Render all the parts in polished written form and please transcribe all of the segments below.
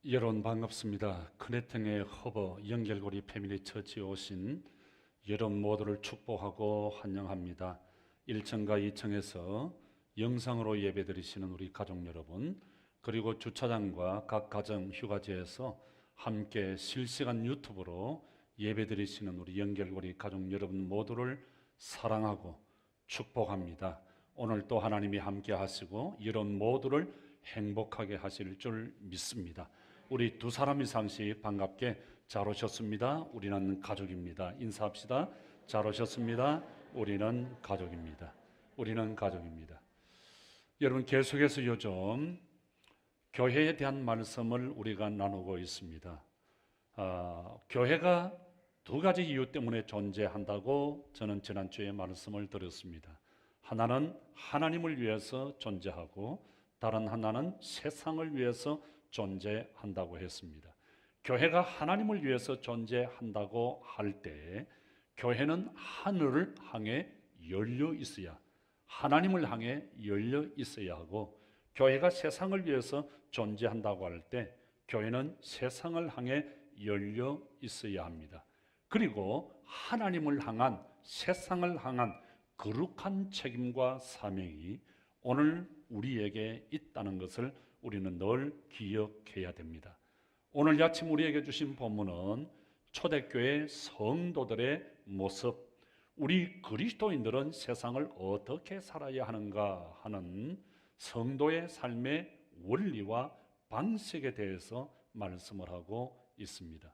여러분 반갑습니다. 크네팅의 허버 연결고리 패밀리 처치에 오신 여러분 모두를 축복하고 환영합니다. 1층과 2층에서 영상으로 예배드리시는 우리 가족 여러분, 그리고 주차장과 각 가정 휴가지에서 함께 실시간 유튜브로 예배드리시는 우리 연결고리 가족 여러분 모두를 사랑하고 축복합니다. 오늘 또 하나님이 함께 하시고 여러분 모두를 행복하게 하실 줄 믿습니다. 우리 두 사람 이상씩 반갑게 잘 오셨습니다. 우리는 가족입니다. 인사합시다. 잘 오셨습니다. 우리는 가족입니다. 우리는 가족입니다. 여러분, 계속해서 요즘 교회에 대한 말씀을 우리가 나누고 있습니다. 교회가 두 가지 이유 때문에 존재한다고 저는 지난주에 말씀을 드렸습니다. 하나는 하나님을 위해서 존재하고 다른 하나는 세상을 위해서 존재한다고 했습니다. 교회가 하나님을 위해서 존재한다고 할 때 교회는 하늘을 향해 열려 있어야, 하나님을 향해 열려 있어야 하고, 교회가 세상을 위해서 존재한다고 할 때 교회는 세상을 향해 열려 있어야 합니다. 그리고 하나님을 향한, 세상을 향한 거룩한 책임과 사명이 오늘 우리에게 있다는 것을 우리는 늘 기억해야 됩니다. 오늘 아침 우리에게 주신 본문은 초대교회 성도들의 모습, 우리 그리스도인들은 세상을 어떻게 살아야 하는가 하는 성도의 삶의 원리와 방식에 대해서 말씀을 하고 있습니다.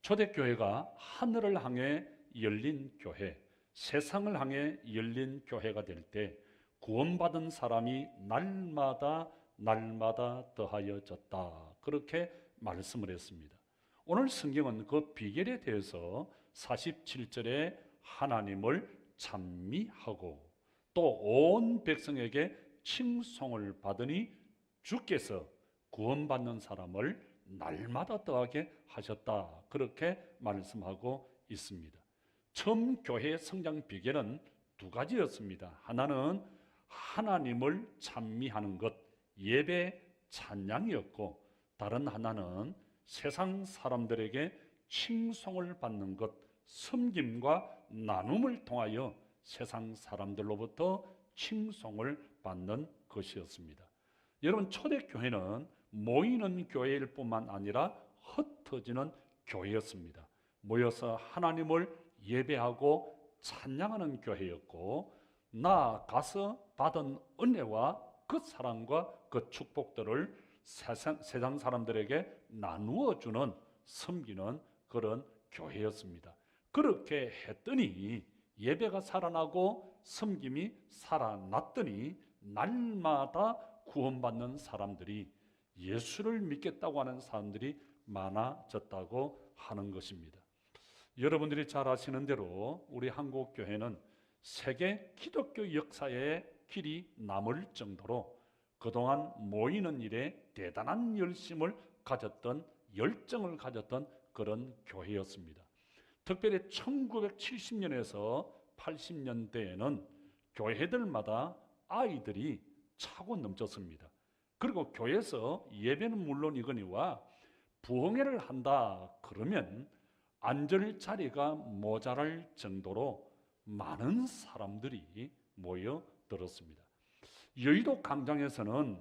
초대교회가 하늘을 향해 열린 교회, 세상을 향해 열린 교회가 될 때 구원받은 사람이 날마다 더하여졌다, 그렇게 말씀을 했습니다. 오늘 성경은 그 비결에 대해서 47절에 하나님을 찬미하고 또 온 백성에게 칭송을 받으니 주께서 구원받는 사람을 날마다 더하게 하셨다, 그렇게 말씀하고 있습니다. 처음 교회의 성장 비결은 두 가지였습니다. 하나는 하나님을 찬미하는 것, 예배 찬양이었고, 다른 하나는 세상 사람들에게 칭송을 받는 것, 섬김과 나눔을 통하여 세상 사람들로부터 칭송을 받는 것이었습니다. 여러분, 초대교회는 모이는 교회일 뿐만 아니라 흩어지는 교회였습니다. 모여서 하나님을 예배하고 찬양하는 교회였고, 나아가서 받은 은혜와 그 사랑과 그 축복들을 세상 사람들에게 나누어 주는, 섬기는 그런 교회였습니다. 그렇게 했더니 예배가 살아나고 섬김이 살아났더니 날마다 구원받는 사람들이, 예수를 믿겠다고 하는 사람들이 많아졌다고 하는 것입니다. 여러분들이 잘 아시는 대로 우리 한국 교회는 세계 기독교 역사의 길이 남을 정도로 그동안 모이는 일에 대단한 열심을 가졌던, 열정을 가졌던 그런 교회였습니다. 특별히 1970년에서 80년대에는 교회들마다 아이들이 차고 넘쳤습니다. 그리고 교회에서 예배는 물론이거니와 부흥회를 한다 그러면 앉을 자리가 모자랄 정도로 많은 사람들이 모여들었습니다. 여의도 광장에서는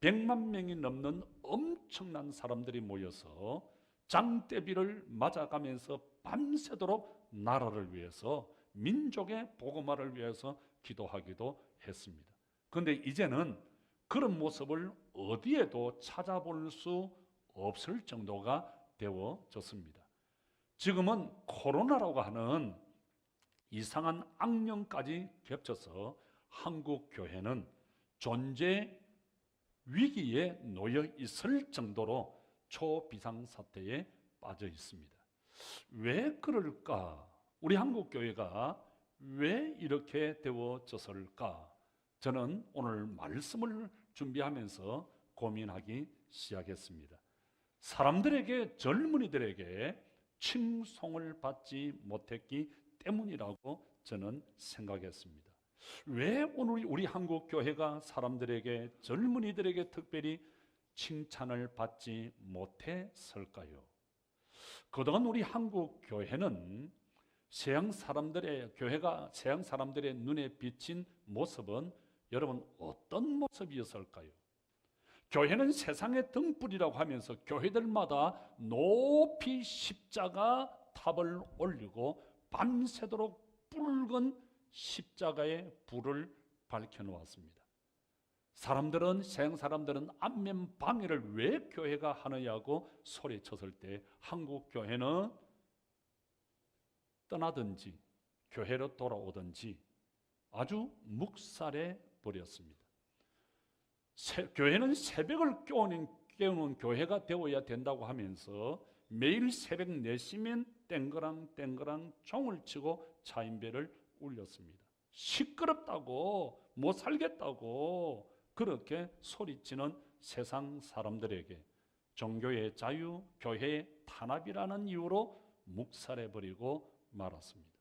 100만 명이 넘는 엄청난 사람들이 모여서 장대비를 맞아가면서 밤새도록 나라를 위해서, 민족의 복음화를 위해서 기도하기도 했습니다. 그런데 이제는 그런 모습을 어디에도 찾아볼 수 없을 정도가 되어졌습니다. 지금은 코로나라고 하는 이상한 악령까지 겹쳐서 한국 교회는 존재 위기에 놓여 있을 정도로 초비상사태에 빠져 있습니다. 왜 그럴까? 우리 한국 교회가 왜 이렇게 되어졌을까? 저는 오늘 말씀을 준비하면서 고민하기 시작했습니다. 사람들에게, 젊은이들에게 칭송을 받지 못했기 때문이라고 저는 생각했습니다. 왜 오늘 우리 한국 교회가 사람들에게, 젊은이들에게 특별히 칭찬을 받지 못했을까요? 그동안 우리 한국 교회는 교회가 서양 사람들의 눈에 비친 모습은 여러분 어떤 모습이었을까요? 교회는 세상의 등불이라고 하면서 교회들마다 높이 십자가 탑을 올리고 밤새도록 붉은 십자가의 불을 밝혀놓았습니다. 서양 사람들은 안면 방해를 왜 교회가 하느냐고 소리쳤을 때 한국 교회는 떠나든지 교회로 돌아오든지 아주 묵살해 버렸습니다. 교회는 새벽을 깨우는 교회가 되어야 된다고 하면서 매일 새벽 4시면 땡그랑 종을 치고 차인배를 울렸습니다. 시끄럽다고 못 살겠다고 그렇게 소리치는 세상 사람들에게 종교의 자유, 교회의 탄압이라는 이유로 묵살해버리고 말았습니다.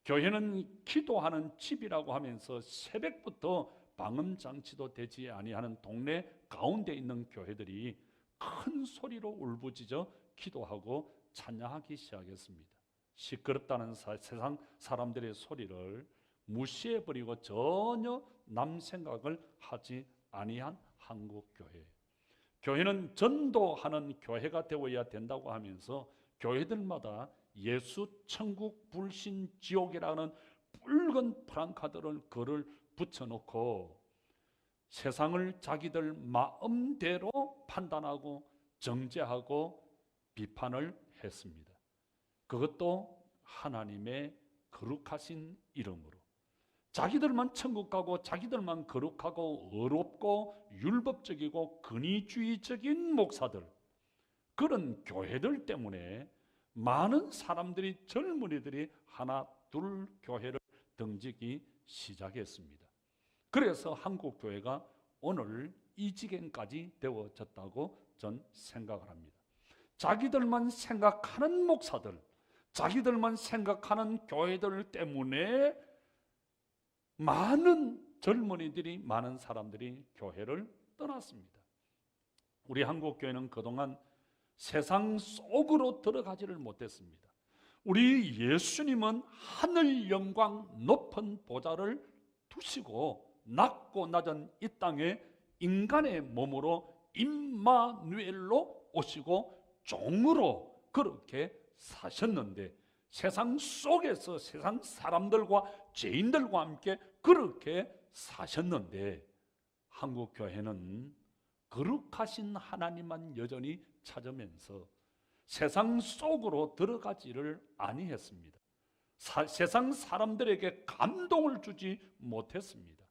교회는 기도하는 집이라고 하면서 새벽부터 방음장치도 되지 아니하는 동네 가운데 있는 교회들이 큰 소리로 울부짖어 기도하고 찬양하기 시작했습니다. 시끄럽다는 세상 사람들의 소리를 무시해버리고 전혀 남 생각을 하지 아니한 한국교회. 교회는 전도하는 교회가 되어야 된다고 하면서 교회들마다 예수, 천국, 불신, 지옥이라는 붉은 프랑카드를 글을 붙여놓고 세상을 자기들 마음대로 판단하고 정죄하고 비판을 했습니다. 그것도 하나님의 거룩하신 이름으로. 자기들만 천국 가고 자기들만 거룩하고 의롭고 율법적이고 근위주의적인 목사들, 그런 교회들 때문에 많은 사람들이, 젊은이들이 하나 둘 교회를 등지기 시작했습니다. 그래서 한국 교회가 오늘 이 지경까지 되어졌다고 전 생각을 합니다. 자기들만 생각하는 목사들, 자기들만 생각하는 교회들 때문에 많은 젊은이들이, 많은 사람들이 교회를 떠났습니다. 우리 한국 교회는 그동안 세상 속으로 들어가지를 못했습니다. 우리 예수님은 하늘 영광 높은 보좌를 두시고 낮고 낮은 이 땅에 인간의 몸으로 임마누엘로 오시고 종으로 그렇게 사셨는데, 세상 속에서 세상 사람들과 죄인들과 함께 그렇게 사셨는데, 한국 교회는 거룩하신 하나님만 여전히 찾으면서 세상 속으로 들어가지를 아니했습니다. 세상 사람들에게 감동을 주지 못했습니다.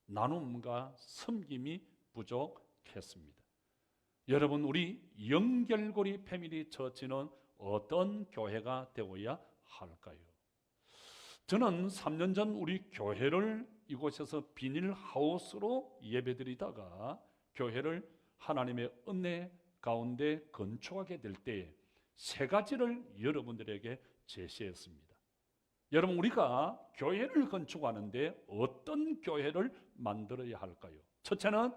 나눔과 섬김이 부족했습니다. 여러분, 우리 연결고리 패밀리 처치는 어떤 교회가 되어야 할까요? 저는 3년 전 우리 교회를 이곳에서 비닐하우스로 예배드리다가 교회를 하나님의 은혜 가운데 건축하게 될 때에 3가지를 여러분들에게 제시했습니다. 여러분, 우리가 교회를 건축하는데 어떤 교회를 만들어야 할까요? 첫째는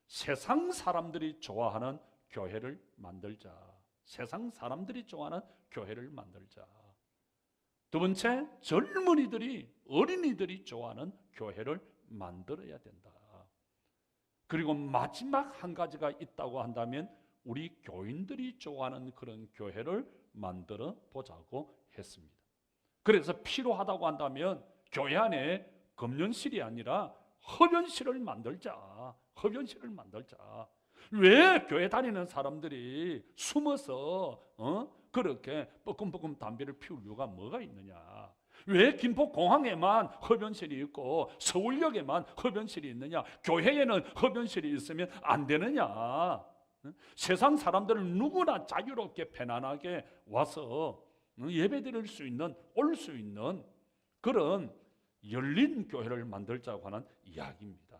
세상 사람들이 좋아하는 교회를 만들자. 세상 사람들이 좋아하는 교회를 만들자. 두 번째, 젊은이들이, 어린이들이 좋아하는 교회를 만들어야 된다. 그리고 마지막 한 가지가 있다고 한다면 우리 교인들이 좋아하는 그런 교회를 만들어 보자고 했습니다. 그래서 필요하다고 한다면 교회 안에 금연실이 아니라 흡연실을 만들자. 흡연실을 만들자. 왜 교회 다니는 사람들이 숨어서 그렇게 뻐끔뻐끔 담배를 피울 이유가 뭐가 있느냐? 왜 김포공항에만 흡연실이 있고 서울역에만 흡연실이 있느냐? 교회에는 흡연실이 있으면 안 되느냐? 세상 사람들은 누구나 자유롭게 편안하게 와서 예배드릴 수 있는, 올 수 있는 그런 열린 교회를 만들자고 하는 이야기입니다.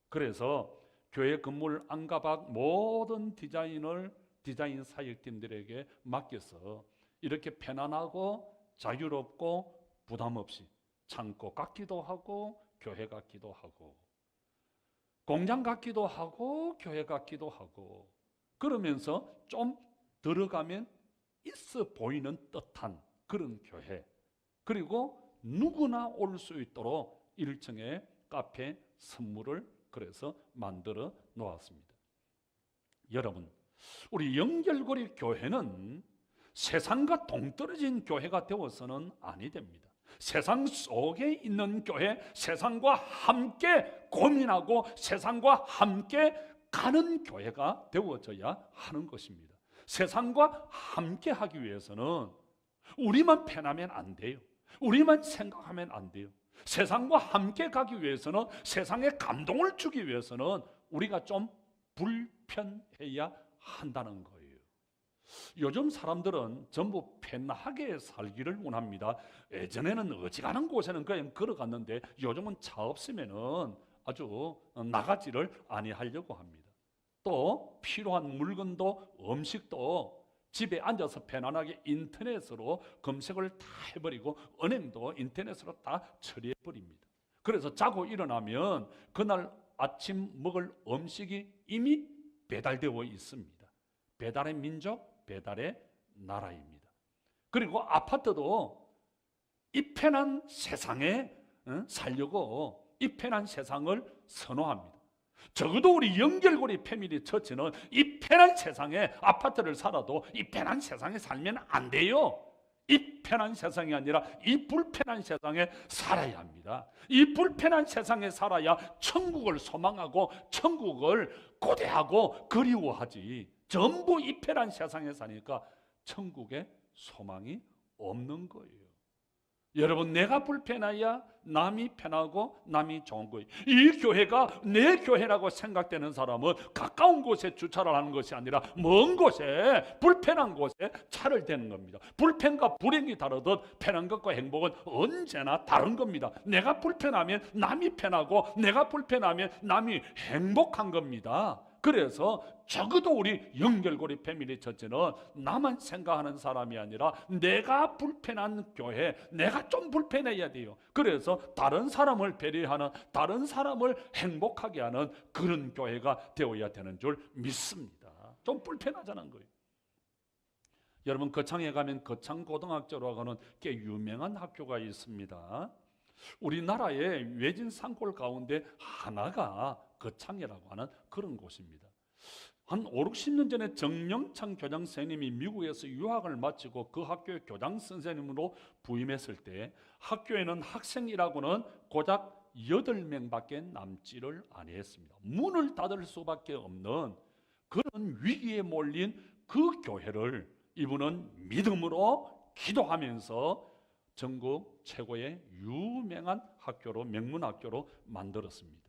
그래서 교회 건물 안가박 모든 디자인 사역팀들에게 맡겨서 이렇게 편안하고 자유롭고 부담 없이 창고 같기도 하고 교회 같기도 하고 공장 같기도 하고 교회 같기도 하고 그러면서 좀 들어가면 있어 보이는 듯한 그런 교회, 그리고 누구나 올 수 있도록 일정의 카페 선물을 그래서 만들어 놓았습니다. 여러분, 우리 연결고리 교회는 세상과 동떨어진 교회가 되어서는 아니 됩니다. 세상 속에 있는 교회, 세상과 함께 고민하고 세상과 함께 가는 교회가 되어져야 하는 것입니다. 세상과 함께 하기 위해서는 우리만 편하면 안 돼요. 우리만 생각하면 안 돼요. 세상과 함께 가기 위해서는, 세상에 감동을 주기 위해서는 우리가 좀 불편해야 한다는 거예요. 요즘 사람들은 전부 편하게 살기를 원합니다. 예전에는 어지간한 곳에는 그냥 걸어갔는데 요즘은 차 없으면은 아주 나가지를 아니하려고 합니다. 또 필요한 물건도 음식도 집에 앉아서 편안하게 인터넷으로 검색을 다 해버리고 은행도 인터넷으로 다 처리해버립니다. 그래서 자고 일어나면 그날 아침 먹을 음식이 이미 배달되어 있습니다. 배달의 민족, 배달의 나라입니다. 그리고 아파트도 이 편한 세상에 살려고 이 편한 세상을 선호합니다. 적어도 우리 연결고리 패밀리 처치는 이 편한 세상에, 아파트를 살아도 이 편한 세상에 살면 안 돼요. 이 편한 세상이 아니라 이 불편한 세상에 살아야 합니다. 이 불편한 세상에 살아야 천국을 소망하고 천국을 고대하고 그리워하지, 전부 이 편한 세상에 사니까 천국에 소망이 없는 거예요. 여러분, 내가 불편해야 남이 편하고 남이 좋은 거예요. 이 교회가 내 교회라고 생각되는 사람은 가까운 곳에 주차를 하는 것이 아니라 먼 곳에, 불편한 곳에 차를 대는 겁니다. 불편과 불행이 다르듯 편한 것과 행복은 언제나 다른 겁니다. 내가 불편하면 남이 편하고 내가 불편하면 남이 행복한 겁니다. 그래서 적어도 우리 연결고리 패밀리 처치는 나만 생각하는 사람이 아니라 내가 불편한 교회, 내가 좀 불편해야 돼요. 그래서 다른 사람을 배려하는, 다른 사람을 행복하게 하는 그런 교회가 되어야 되는 줄 믿습니다. 좀 불편하자는 거예요. 여러분, 거창에 가면 거창고등학교라고 하는 꽤 유명한 학교가 있습니다. 우리나라의 외진 산골 가운데 하나가 거창이라고 하는 그런 곳입니다. 한 5, 60년 전에 정영창 교장 선생님이 미국에서 유학을 마치고 그 학교의 교장 선생님으로 부임했을 때 학교에는 학생이라고는 고작 8명밖에 남지를 아니했습니다. 문을 닫을 수밖에 없는 그런 위기에 몰린 그 교회를 이분은 믿음으로 기도하면서 전국 최고의 유명한 학교로, 명문학교로 만들었습니다.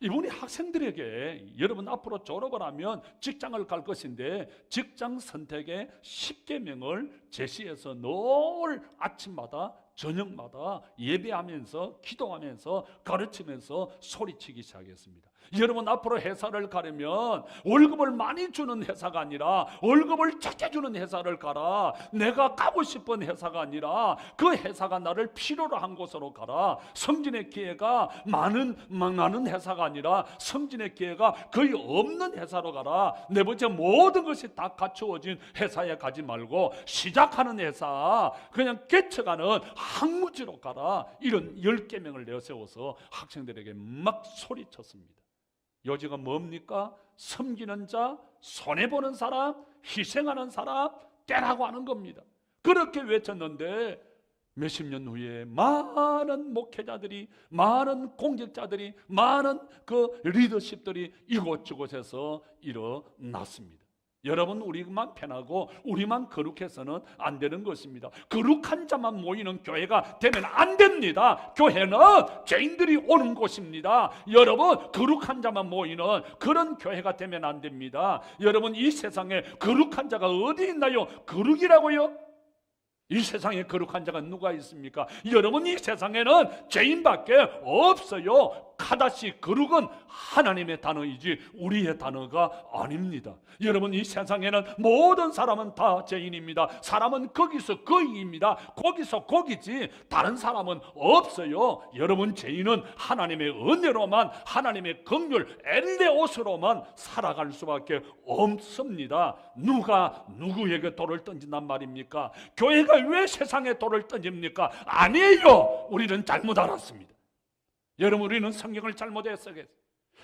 이분이 학생들에게 여러분 앞으로 졸업을 하면 직장을 갈 것인데 직장 선택의 10계명을 제시해서 늘 아침마다 저녁마다 예배하면서 기도하면서 가르치면서 소리치기 시작했습니다. 여러분, 앞으로 회사를 가려면 월급을 많이 주는 회사가 아니라 월급을 적게 주는 회사를 가라. 내가 가고 싶은 회사가 아니라 그 회사가 나를 필요로 한 곳으로 가라. 승진의 기회가 많은 회사가 아니라 승진의 기회가 거의 없는 회사로 가라. 내 번째 모든 것이 다 갖추어진 회사에 가지 말고 시작하는 회사, 그냥 개척하는 학무지로 가라. 이런 10계명을 내세워서 학생들에게 막 소리쳤습니다. 요지가 뭡니까? 섬기는 자, 손해보는 사람, 희생하는 사람, 떼라고 하는 겁니다. 그렇게 외쳤는데 몇십 년 후에 많은 목회자들이, 많은 공직자들이, 많은 그 리더십들이 이곳저곳에서 일어났습니다. 여러분, 우리만 편하고 우리만 거룩해서는 안 되는 것입니다. 거룩한 자만 모이는 교회가 되면 안 됩니다. 교회는 죄인들이 오는 곳입니다. 여러분, 거룩한 자만 모이는 그런 교회가 되면 안 됩니다. 여러분, 이 세상에 거룩한 자가 어디 있나요? 거룩이라고요? 이 세상에 거룩한 자가 누가 있습니까? 여러분, 이 세상에는 죄인밖에 없어요. 카다시 거룩은 하나님의 단어이지 우리의 단어가 아닙니다. 여러분, 이 세상에는 모든 사람은 다 죄인입니다. 사람은 거기서 거기입니다. 거기서 거기지 다른 사람은 없어요. 여러분, 죄인은 하나님의 은혜로만, 하나님의 긍휼 엘레오스로만 살아갈 수밖에 없습니다. 누가 누구에게 돌을 던진단 말입니까? 교회가 왜 세상에 돌을 던집니까? 아니에요. 우리는 잘못 알았습니다. 여러분, 우리는 성경을 잘못 해석했어요.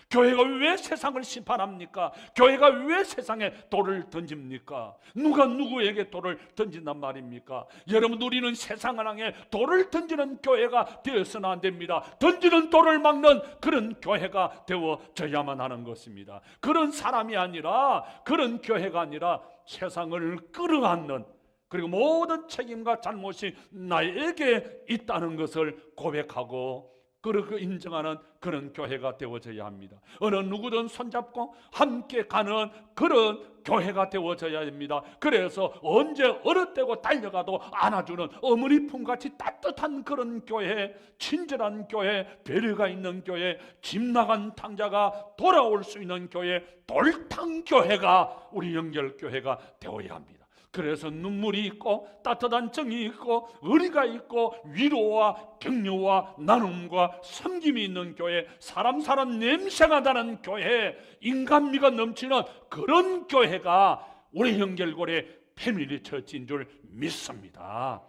교회가 왜 세상을 심판합니까? 교회가 왜 세상에 돌을 던집니까? 누가 누구에게 돌을 던진단 말입니까? 여러분, 우리는 세상을 향해 돌을 던지는 교회가 되어서는 안 됩니다. 던지는 돌을 막는 그런 교회가 되어져야만 하는 것입니다. 그런 사람이 아니라, 그런 교회가 아니라 세상을 끌어안는, 그리고 모든 책임과 잘못이 나에게 있다는 것을 고백하고 그렇게 인정하는 그런 교회가 되어져야 합니다. 어느 누구든 손잡고 함께 가는 그런 교회가 되어져야 합니다. 그래서 언제 어느 때고 달려가도 안아주는 어머니 품같이 따뜻한 그런 교회, 친절한 교회, 배려가 있는 교회, 집 나간 탕자가 돌아올 수 있는 교회, 돌탕 교회가 우리 영결교회가 되어야 합니다. 그래서 눈물이 있고 따뜻한 정이 있고 의리가 있고 위로와 격려와 나눔과 섬김이 있는 교회, 사람 냄새가 나는 교회, 인간미가 넘치는 그런 교회가 우리 영결고리 패밀리 처치인 줄 믿습니다.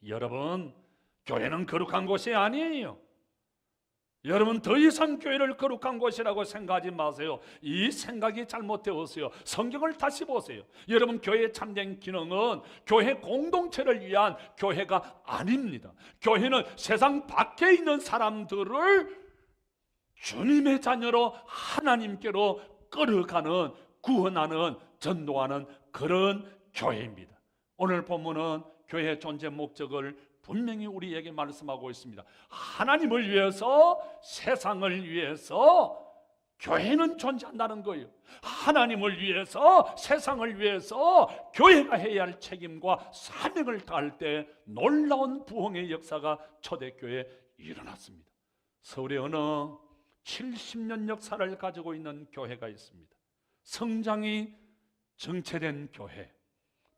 여러분, 교회는 거룩한 곳이 아니에요. 여러분, 더 이상 교회를 거룩한 곳이라고 생각하지 마세요. 이 생각이 잘못되었어요. 성경을 다시 보세요. 여러분, 교회의 참된 기능은 교회 공동체를 위한 교회가 아닙니다. 교회는 세상 밖에 있는 사람들을 주님의 자녀로 하나님께로 끌어가는, 구원하는, 전도하는 그런 교회입니다. 오늘 본문은 교회의 존재 목적을 분명히 우리에게 말씀하고 있습니다. 하나님을 위해서, 세상을 위해서 교회는 존재한다는 거예요. 하나님을 위해서, 세상을 위해서 교회가 해야 할 책임과 사명을 다할 때 놀라운 부흥의 역사가 초대교회에 일어났습니다. 서울에 어느 70년 역사를 가지고 있는 교회가 있습니다. 성장이 정체된 교회,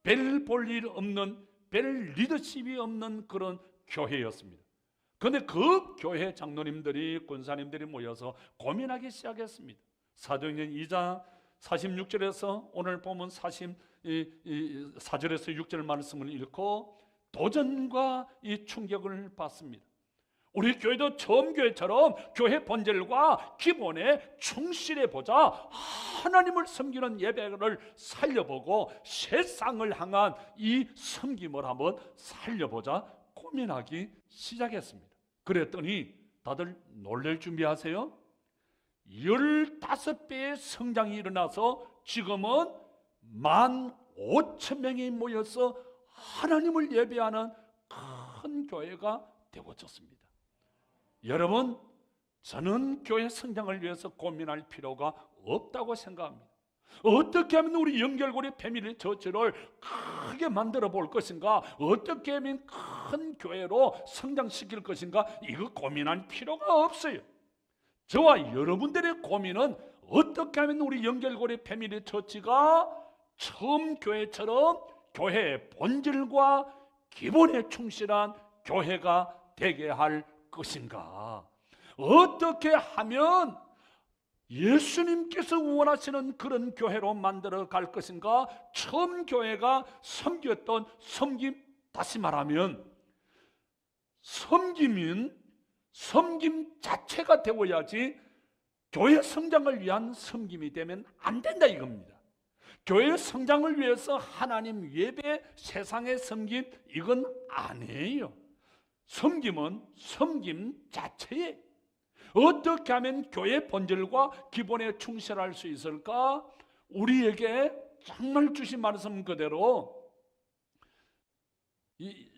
별 볼 일 없는, 별 리더십이 없는 그런 교회였습니다. 그런데 그 교회 장로님들이, 권사님들이 모여서 고민하기 시작했습니다. 사도행전 2장 46절에서 오늘 보면 4절에서 6절 말씀을 읽고 도전과 이 충격을 받습니다. 우리 교회도 처음 교회처럼 교회 본질과 기본에 충실해 보자, 하나님을 섬기는 예배를 살려보고 세상을 향한 이 섬김을 한번 살려보자 고민하기 시작했습니다. 그랬더니 다들 놀랄 준비하세요. 15배의 성장이 일어나서 지금은 15,000명이 모여서 하나님을 예배하는 큰 교회가 되어졌습니다. 여러분, 저는 교회 성장을 위해서 고민할 필요가 없다고 생각합니다. 어떻게 하면 우리 영결고리 패밀리 처치를 크게 만들어 볼 것인가, 어떻게 하면 큰 교회로 성장시킬 것인가, 이거 고민할 필요가 없어요. 저와 여러분들의 고민은 어떻게 하면 우리 영결고리 패밀리 처치가 처음 교회처럼 교회의 본질과 기본에 충실한 교회가 되게 할 것인가? 어떻게 하면 예수님께서 원하시는 그런 교회로 만들어 갈 것인가? 처음 교회가 섬겼던 섬김, 다시 말하면 섬김인 섬김 자체가 되어야지 교회 성장을 위한 섬김이 되면 안 된다 이겁니다. 교회 성장을 위해서 하나님 예배, 세상의 섬김, 이건 아니에요. 섬김은 섬김 자체에 어떻게 하면 교회 본질과 기본에 충실할 수 있을까? 우리에게 정말 주신 말씀 그대로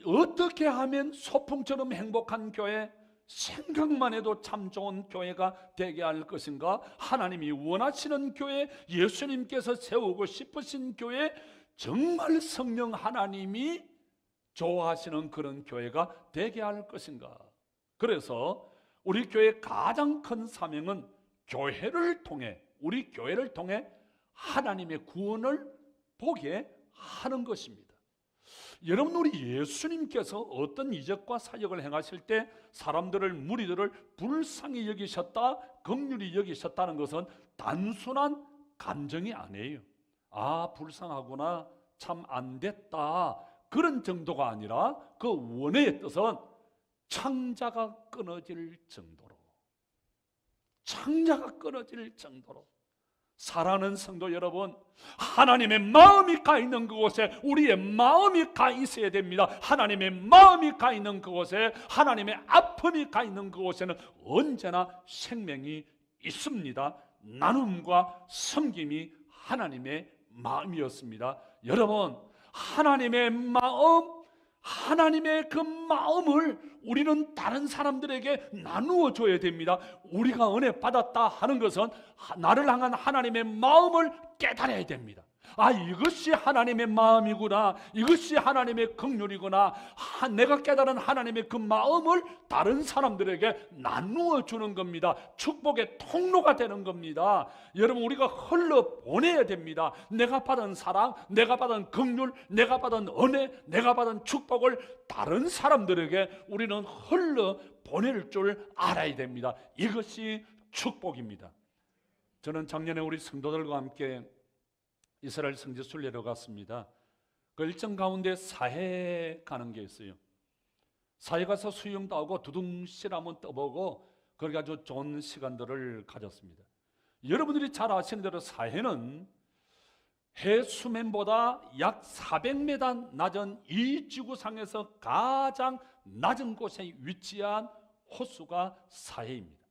어떻게 하면 소풍처럼 행복한 교회, 생각만 해도 참 좋은 교회가 되게 할 것인가? 하나님이 원하시는 교회, 예수님께서 세우고 싶으신 교회, 정말 성령 하나님이 좋아하시는 그런 교회가 되게 할 것인가? 그래서 우리 교회의 가장 큰 사명은 교회를 통해, 우리 교회를 통해 하나님의 구원을 보게 하는 것입니다. 여러분, 우리 예수님께서 어떤 이적과 사역을 행하실 때 사람들을, 무리들을 불쌍히 여기셨다, 긍휼히 여기셨다는 것은 단순한 감정이 아니에요. 아, 불쌍하구나, 참 안됐다, 그런 정도가 아니라 그 원의 뜻은 창자가 끊어질 정도로, 창자가 끊어질 정도로. 사랑하는 성도 여러분, 하나님의 마음이 가 있는 그곳에 우리의 마음이 가 있어야 됩니다. 하나님의 마음이 가 있는 그곳에, 하나님의 아픔이 가 있는 그곳에는 언제나 생명이 있습니다. 나눔과 섬김이 하나님의 마음이었습니다. 여러분, 하나님의 마음, 하나님의 그 마음을 우리는 다른 사람들에게 나누어 줘야 됩니다. 우리가 은혜 받았다 하는 것은 나를 향한 하나님의 마음을 깨달아야 됩니다. 아, 이것이 하나님의 마음이구나, 이것이 하나님의 긍휼이구나, 내가 깨달은 하나님의 그 마음을 다른 사람들에게 나누어 주는 겁니다. 축복의 통로가 되는 겁니다. 여러분, 우리가 흘러 보내야 됩니다. 내가 받은 사랑, 내가 받은 긍휼, 내가 받은 은혜, 내가 받은 축복을 다른 사람들에게 우리는 흘러 보낼 줄 알아야 됩니다. 이것이 축복입니다. 저는 작년에 우리 성도들과 함께 이스라엘 성지 순례로 갔습니다. 그 일정 가운데 사해 가는 게 있어요. 사해 가서 수영도 하고 두둥실 한번 떠보고 그렇게 아주 좋은 시간들을 가졌습니다. 여러분들이 잘 아시는 대로 사해는 해 수면보다 약 400m 낮은 이 지구상에서 가장 낮은 곳에 위치한 호수가 사해입니다.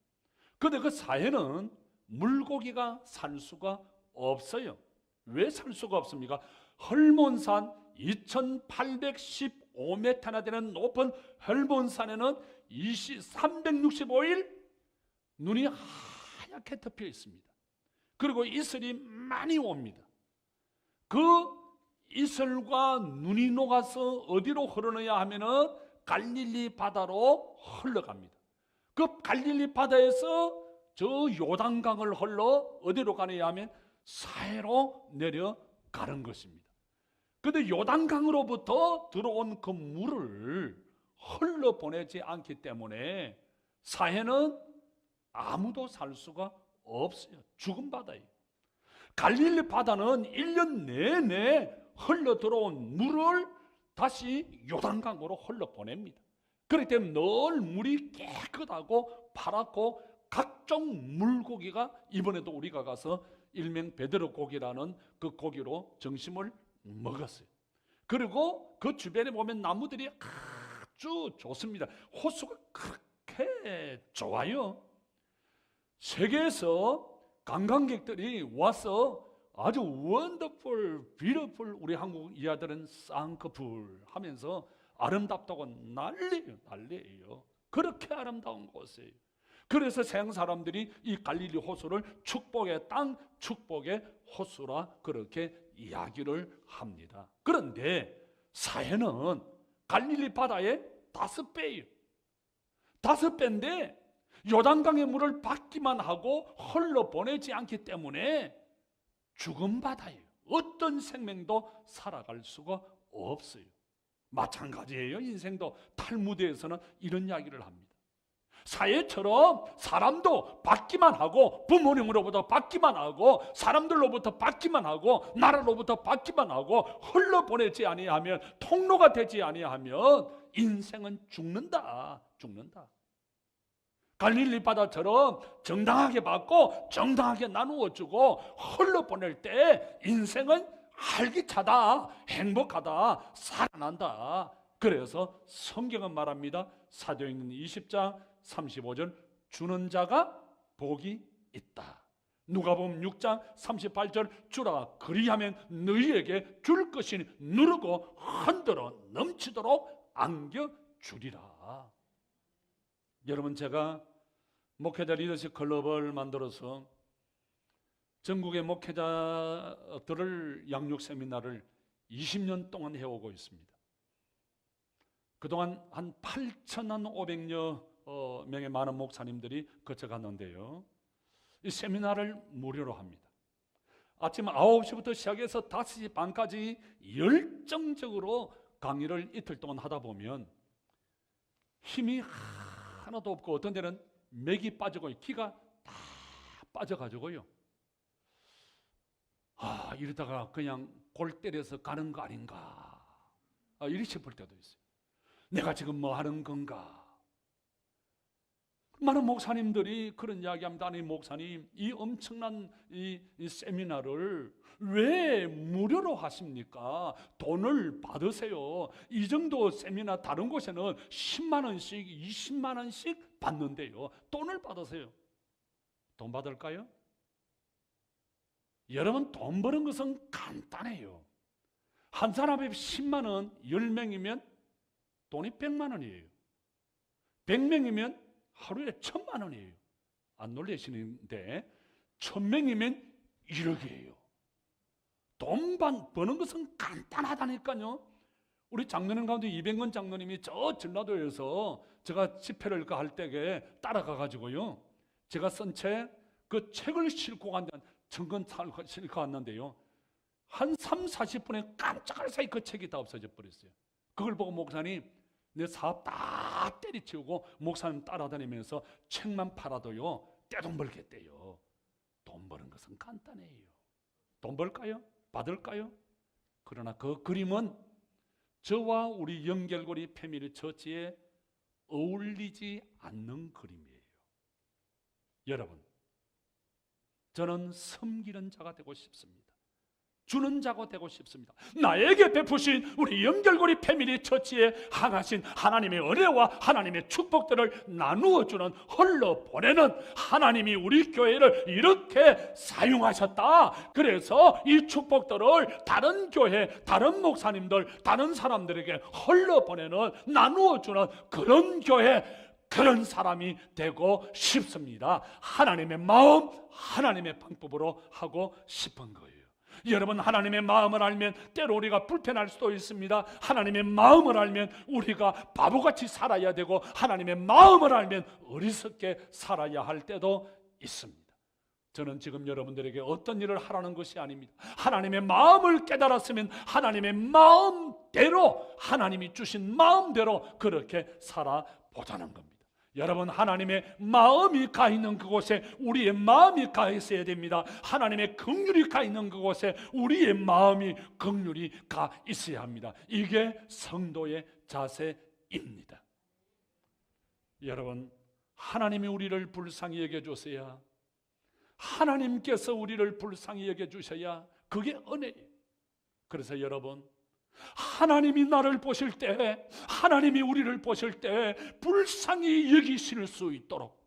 그런데 그 사해는 물고기가 살 수가 없어요. 왜 살 수가 없습니까? 헐몬산 2815m나 되는 높은 헐몬산에는 365일 눈이 하얗게 덮여 있습니다. 그리고 이슬이 많이 옵니다. 그 이슬과 눈이 녹아서 어디로 흐르느냐 하면은 갈릴리 바다로 흘러갑니다. 그 갈릴리 바다에서 저 요단강을 흘러 어디로 가느냐 하면 사해로 내려가는 것입니다. 그런데 요단강으로부터 들어온 그 물을 흘러보내지 않기 때문에 사해는 아무도 살 수가 없어요. 죽은 바다예요. 갈릴리 바다는 1년 내내 흘러 들어온 물을 다시 요단강으로 흘러보냅니다. 그렇기 때문에 늘 물이 깨끗하고 파랗고 각종 물고기가, 이번에도 우리가 가서 일명 베드로 고기라는 그 고기로 점심을 먹었어요. 그리고 그 주변에 보면 나무들이 아주 좋습니다. 호수가 그렇게 좋아요. 세계에서 관광객들이 와서 아주 원더풀, 뷰티풀, 우리 한국 이하들은 쌍꺼풀 하면서 아름답다고 난리예요. 그렇게 아름다운 곳이에요. 그래서 서양 사람들이 이 갈릴리 호수를 축복의 땅, 축복의 호수라 그렇게 이야기를 합니다. 그런데 사해는 갈릴리 바다의 5배예요. 5배인데 요단강의 물을 받기만 하고 흘러보내지 않기 때문에 죽은 바다예요. 어떤 생명도 살아갈 수가 없어요. 마찬가지예요. 인생도. 탈무드에서는 이런 이야기를 합니다. 사해처럼 사람도 받기만 하고, 부모님으로부터 받기만 하고, 사람들로부터 받기만 하고, 나라로부터 받기만 하고 흘러보내지 아니하면, 통로가 되지 아니하면 인생은 죽는다. 갈릴리 바다처럼 정당하게 받고 정당하게 나누어주고 흘러보낼 때 인생은 활기차다, 행복하다, 살아난다. 그래서 성경은 말합니다. 사도행전 20장 35절, 주는 자가 복이 있다. 누가복음 6장 38절, 주라 그리하면 너희에게 줄 것이니 누르고 흔들어 넘치도록 안겨주리라. 여러분, 제가 목회자 리더십 클럽을 만들어서 전국의 목회자들을 양육 세미나를 20년 동안 해오고 있습니다. 그동안 한 8,500여 명의 많은 목사님들이 거쳐갔는데요. 이 세미나를 무료로 합니다. 아침 9시부터 시작해서 5시 반까지 열정적으로 강의를 이틀 동안 하다 보면 힘이 하나도 없고 어떤 데는 맥이 빠지고 기가 다 빠져가지고요. 이러다가 그냥 골 때려서 가는 거 아닌가, 이리 싶을 때도 있어요. 내가 지금 뭐 하는 건가? 많은 목사님들이 그런 이야기합니다. 아니 목사님, 이 엄청난 이 세미나를 왜 무료로 하십니까? 돈을 받으세요. 이 정도 세미나 다른 곳에는 10만 원씩 20만 원씩 받는데요. 돈을 받으세요. 돈 받을까요? 여러분, 돈 버는 것은 간단해요. 한 사람에 10만 원, 10명이면 돈이 100만 원이에요. 100명이면 하루에 1000만 원이에요. 안 놀라시는데 1000명이면 1억이에요. 돈 버는 것은 간단하다니까요. 우리 장로님 가운데 이병건 장로님이 저 전라도에서 제가 집회를 할 때에 따라가 가지고요, 제가 쓴 책, 그 책을 싣고 간다는 정건 싣고 왔는데요, 한 3, 40분에 깜짝할 사이 그 책이 다 없어져 버렸어요. 그걸 보고 목사님, 내 사업 다 때리치우고 목사님 따라다니면서 책만 팔아도요 떼돈 벌겠대요. 돈 버는 것은 간단해요. 돈 벌까요? 받을까요? 그러나 그 그림은 저와 우리 연결고리 패밀리 처치에 어울리지 않는 그림이에요. 여러분, 저는 섬기는 자가 되고 싶습니다. 주는 자가 되고 싶습니다. 나에게 베푸신 우리 연결고리 패밀리 처치에 향하신 하나님의 은혜와 하나님의 축복들을 나누어 주는, 흘러 보내는 하나님이 우리 교회를 이렇게 사용하셨다. 그래서 이 축복들을 다른 교회, 다른 목사님들, 다른 사람들에게 흘러 보내는, 나누어 주는 그런 교회, 그런 사람이 되고 싶습니다. 하나님의 마음, 하나님의 방법으로 하고 싶은 거예요. 여러분, 하나님의 마음을 알면 때로 우리가 불편할 수도 있습니다. 하나님의 마음을 알면 우리가 바보같이 살아야 되고, 하나님의 마음을 알면 어리석게 살아야 할 때도 있습니다. 저는 지금 여러분들에게 어떤 일을 하라는 것이 아닙니다. 하나님의 마음을 깨달았으면 하나님의 마음대로, 하나님이 주신 마음대로 그렇게 살아보자는 겁니다. 여러분, 하나님의 마음이 가 있는 그곳에 우리의 마음이 가 있어야 됩니다. 하나님의 긍휼이 가 있는 그곳에 우리의 마음이 긍휼이 가 있어야 합니다. 이게 성도의 자세입니다. 여러분, 하나님이 우리를 불쌍히 여겨주셔야, 하나님께서 우리를 불쌍히 여겨주셔야 그게 은혜예요. 그래서 여러분, 하나님이 나를 보실 때, 하나님이 우리를 보실 때 불쌍히 여기실 수 있도록,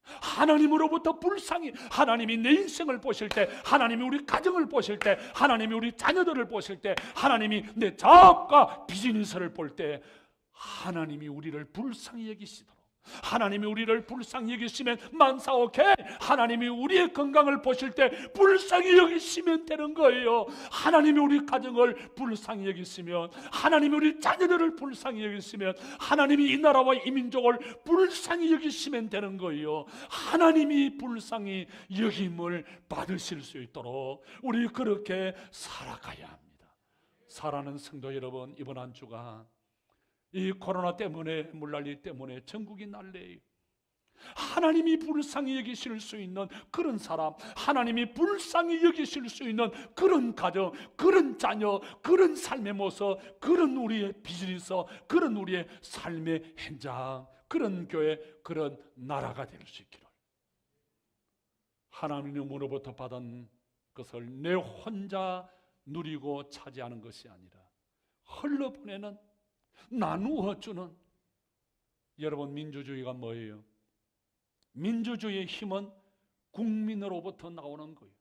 하나님으로부터 불쌍히, 하나님이 내 인생을 보실 때, 하나님이 우리 가정을 보실 때, 하나님이 우리 자녀들을 보실 때, 하나님이 내 사업과 비즈니스를 볼 때 하나님이 우리를 불쌍히 여기시도록, 하나님이 우리를 불쌍히 여기시면 만사오케, 하나님이 우리의 건강을 보실 때 불쌍히 여기시면 되는 거예요. 하나님이 우리 가정을 불쌍히 여기시면, 하나님이 우리 자녀들을 불쌍히 여기시면, 하나님이 이 나라와 이 민족을 불쌍히 여기시면 되는 거예요. 하나님이 불쌍히 여김을 받으실 수 있도록 우리 그렇게 살아가야 합니다. 사랑하는 성도 여러분, 이번 한 주가 이 코로나 때문에, 물난리 때문에 전국이 난리예요. 하나님이 불쌍히 여기실 수 있는 그런 사람, 하나님이 불쌍히 여기실 수 있는 그런 가정, 그런 자녀, 그런 삶의 모습, 그런 우리의 비즈니스, 그런 우리의 삶의 현장, 그런 교회, 그런 나라가 될 수 있기를, 하나님으로부터 받은 것을 내 혼자 누리고 차지하는 것이 아니라 흘러보내는, 나누어 주는. 여러분, 민주주의가 뭐예요? 민주주의의 힘은 국민으로부터 나오는 거예요.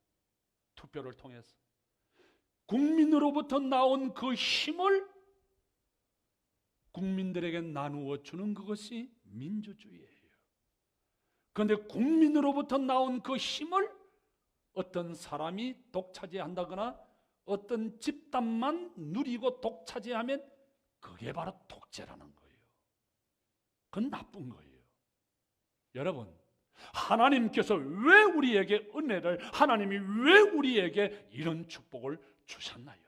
투표를 통해서 국민으로부터 나온 그 힘을 국민들에게 나누어 주는 그것이 민주주의예요. 그런데 국민으로부터 나온 그 힘을 어떤 사람이 독차지한다거나 어떤 집단만 누리고 독차지하면 그게 바로 독재라는 거예요. 그건 나쁜 거예요. 여러분, 하나님께서 왜 우리에게 은혜를, 하나님이 왜 우리에게 이런 축복을 주셨나요?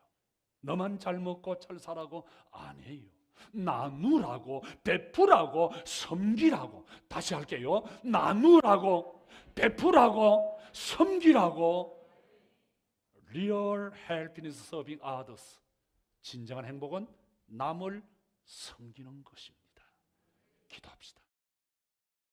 너만 잘 먹고 잘 살라고? 아니에요. 나누라고, 베푸라고, 섬기라고. 다시 할게요. 나누라고, 베푸라고, 섬기라고. Real happiness serving others. 진정한 행복은 남을 섬기는 것입니다.